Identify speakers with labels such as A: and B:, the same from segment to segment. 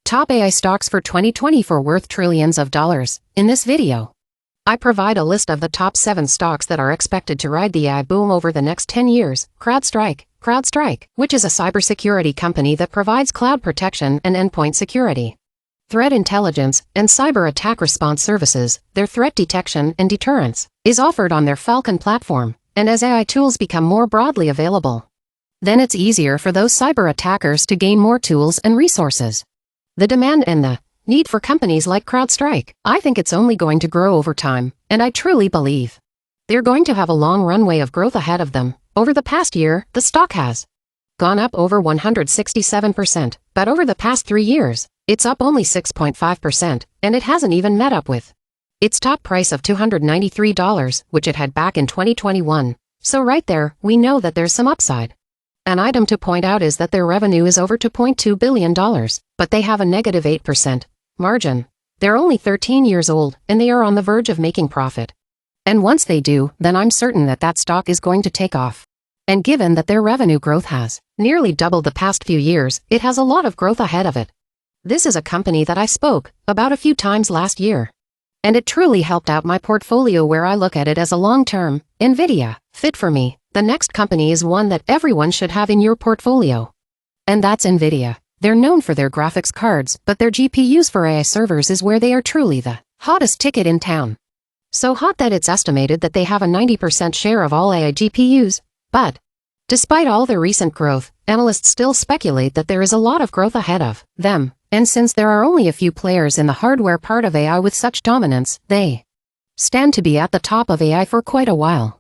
A: Top AI stocks for 2024 worth trillions of dollars. In this video, I provide a list of the top 7 stocks that are expected to ride the AI boom over the next 10 years. CrowdStrike, which is a cybersecurity company that provides cloud protection and endpoint security, threat intelligence, and cyber attack response services. Their threat detection and deterrence is offered on their Falcon platform, and as AI tools become more broadly available, then it's easier for those cyber attackers to gain more tools and resources. The demand and the need for companies like CrowdStrike, I think it's only going to grow over time, and I truly believe they're going to have a long runway of growth ahead of them. Over the past year, the stock has gone up over 167%, but over the past 3 years, it's up only 6.5%, and it hasn't even met up with its top price of $293, which it had back in 2021. So right there, we know that there's some upside. An item to point out is that their revenue is over $2.2 billion, but they have a negative 8% margin. They're only 13 years old, and they are on the verge of making profit. And once they do, then I'm certain that that stock is going to take off. And given that their revenue growth has nearly doubled the past few years, it has a lot of growth ahead of it. This is a company that I spoke about a few times last year, and it truly helped out my portfolio where I look at it as a long-term NVIDIA fit for me. The next company is one that everyone should have in your portfolio, and that's NVIDIA. They're known for their graphics cards, but their GPUs for AI servers is where they are truly the hottest ticket in town. So hot that it's estimated that they have a 90% share of all AI GPUs. But despite all their recent growth, analysts still speculate that there is a lot of growth ahead of them, and since there are only a few players in the hardware part of AI with such dominance, they stand to be at the top of AI for quite a while.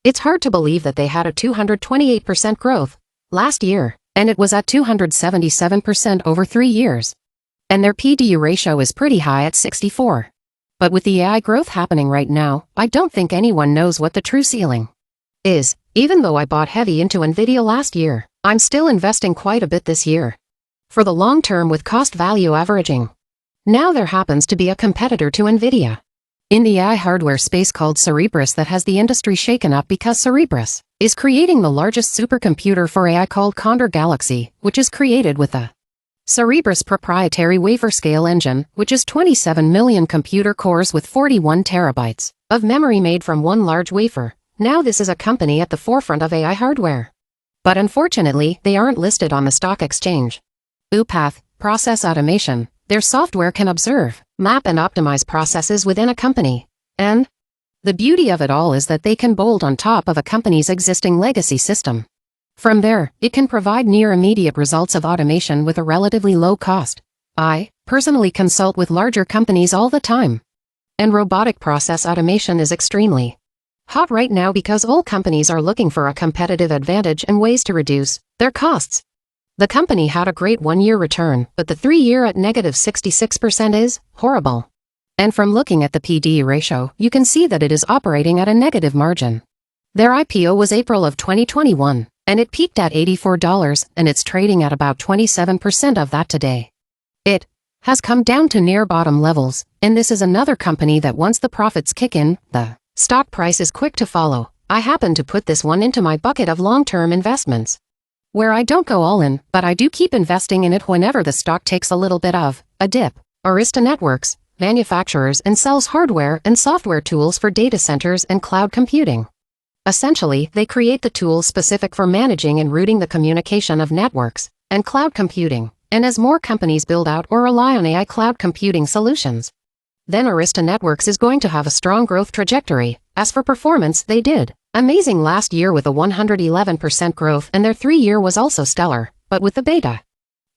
A: It's hard to believe that they had a 228% growth last year, and it was at 277% over 3 years. And their P/E ratio is pretty high at 64. But with the AI growth happening right now, I don't think anyone knows what the true ceiling is. Even though I bought heavy into NVIDIA last year, I'm still investing quite a bit this year for the long term with cost value averaging. Now there happens to be a competitor to NVIDIA in the AI hardware space called Cerebras that has the industry shaken up because Cerebras is creating the largest supercomputer for AI called Condor Galaxy, which is created with a Cerebras proprietary wafer scale engine, which is 27 million computer cores with 41 terabytes of memory made from one large wafer. Now this is a company at the forefront of AI hardware. But unfortunately, they aren't listed on the stock exchange. UiPath, process automation. Their software can observe, map and optimize processes within a company. And the beauty of it all is that they can bolt on top of a company's existing legacy system. From there, it can provide near immediate results of automation with a relatively low cost. I personally consult with larger companies all the time, and robotic process automation is extremely hot right now because all companies are looking for a competitive advantage and ways to reduce their costs. The company had a great 1-year return, but the 3-year at negative 66% is horrible. And from looking at the P/E ratio, you can see that it is operating at a negative margin. Their IPO was April of 2021, and it peaked at $84, and it's trading at about 27% of that today. It has come down to near bottom levels, and this is another company that once the profits kick in, the stock price is quick to follow. I happen to put this one into my bucket of long-term investments, where I don't go all in, but I do keep investing in it whenever the stock takes a little bit of a dip. Arista Networks manufactures and sells hardware and software tools for data centers and cloud computing. Essentially, they create the tools specific for managing and routing the communication of networks and cloud computing. And as more companies build out or rely on AI cloud computing solutions, then Arista Networks is going to have a strong growth trajectory. As for performance, they did amazing last year with a 111% growth, and their 3-year was also stellar, but with the beta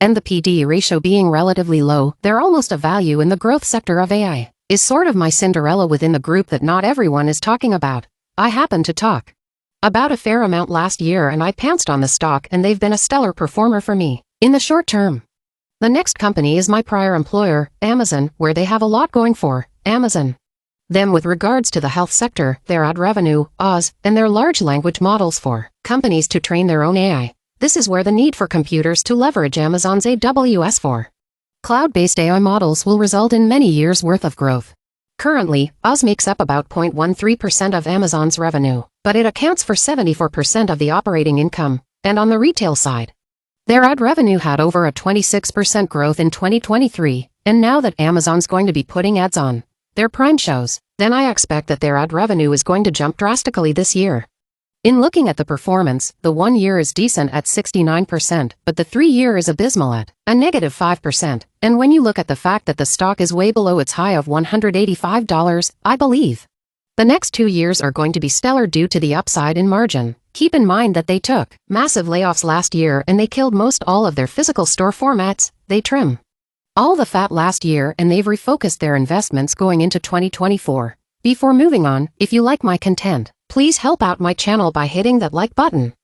A: and the P/E ratio being relatively low, they're almost a value in the growth sector of AI. Is sort of my Cinderella within the group that not everyone is talking about. I happened to talk about a fair amount last year and I pounced on the stock, and they've been a stellar performer for me in the short term. The next company is my prior employer, Amazon, where they have a lot going for Amazon them with regards to the health sector, their ad revenue, Oz, and their large language models for companies to train their own AI. This is where the need for computers to leverage Amazon's AWS for cloud-based AI models will result in many years' worth of growth. Currently, Oz makes up about 0.13% of Amazon's revenue, but it accounts for 74% of the operating income. And on the retail side, Their ad revenue had over a 26% growth in 2023, and now that Amazon's going to be putting ads on their Prime shows, then I expect that their ad revenue is going to jump drastically this year. In looking at the performance, the 1 year is decent at 69%, but the 3 year is abysmal at a -5%, and when you look at the fact that the stock is way below its high of $185, I believe the next 2 years are going to be stellar due to the upside in margin. Keep in mind that they took massive layoffs last year and they killed most all of their physical store formats. They trim all the fat last year and they've refocused their investments going into 2024. Before moving on, if you like my content, please help out my channel by hitting that like button.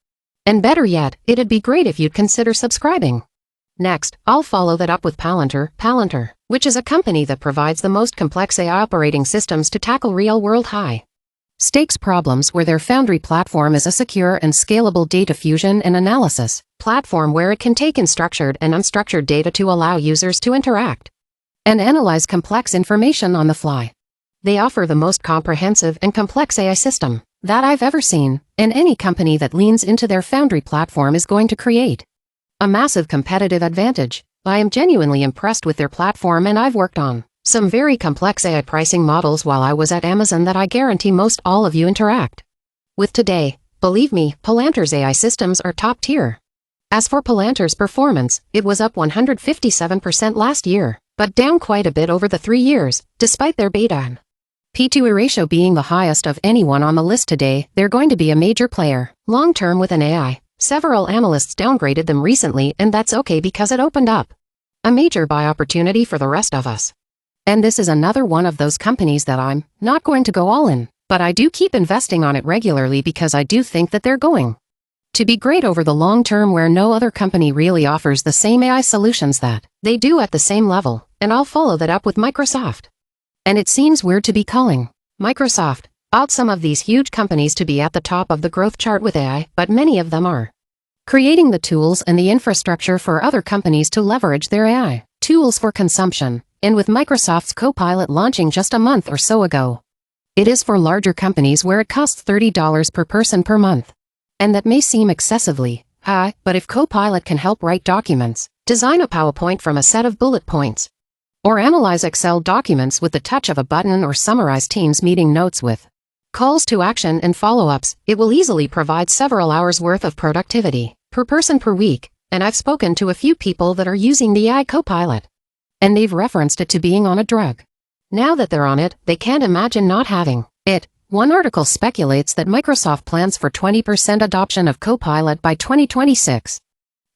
A: And better yet, it'd be great if you'd consider subscribing. Next, I'll follow that up with Palantir, which is a company that provides the most complex AI operating systems to tackle real-world high-stakes problems where their Foundry platform is a secure and scalable data fusion and analysis platform where it can take in structured and unstructured data to allow users to interact and analyze complex information on the fly. They offer the most comprehensive and complex AI system that I've ever seen, and any company that leans into their Foundry platform is going to create a massive competitive advantage. I am genuinely impressed with their platform and I've worked on some very complex AI pricing models while I was at Amazon that I guarantee most all of you interact with today. Believe me, Palantir's AI systems are top tier. As for Palantir's performance, it was up 157% last year, but down quite a bit over the 3 years, despite their beta and P/E ratio being the highest of anyone on the list today. They're going to be a major player long-term with an AI. Several analysts downgraded them recently, and that's okay because it opened up a major buy opportunity for the rest of us. And this is another one of those companies that I'm not going to go all in, but I do keep investing on it regularly because I do think that they're going to be great over the long term where no other company really offers the same AI solutions that they do at the same level. And I'll follow that up with Microsoft. And it seems weird to be calling Microsoft out some of these huge companies to be at the top of the growth chart with AI, but many of them are creating the tools and the infrastructure for other companies to leverage their AI tools for consumption. And with Microsoft's Copilot launching just a month or so ago, it is for larger companies where it costs $30 per person per month. And that may seem excessively high, but if Copilot can help write documents, design a PowerPoint from a set of bullet points, or analyze Excel documents with the touch of a button or summarize Teams meeting notes with calls to action and follow-ups, it will easily provide several hours worth of productivity per person per week. And I've spoken to a few people that are using the AI Copilot, and they've referenced it to being on a drug. Now that they're on it, they can't imagine not having it. One article speculates that Microsoft plans for 20% adoption of Copilot by 2026,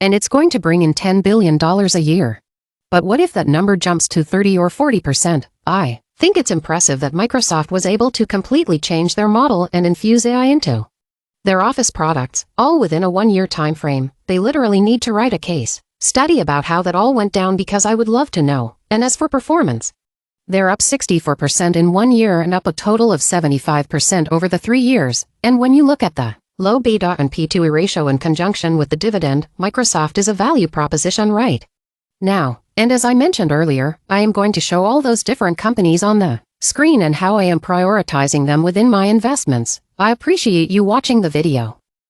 A: and it's going to bring in $10 billion a year. But what if that number jumps to 30 or 40%? I think it's impressive that Microsoft was able to completely change their model and infuse AI into their Office products, all within a 1-year time frame. They literally need to write a case study about how that all went down because I would love to know. And as for performance, they're up 64% in 1 year and up a total of 75% over the 3 years. And when you look at the low beta and P/E ratio in conjunction with the dividend, Microsoft is a value proposition right now. And as I mentioned earlier, I am going to show all those different companies on the screen and how I am prioritizing them within my investments. I appreciate you watching the video.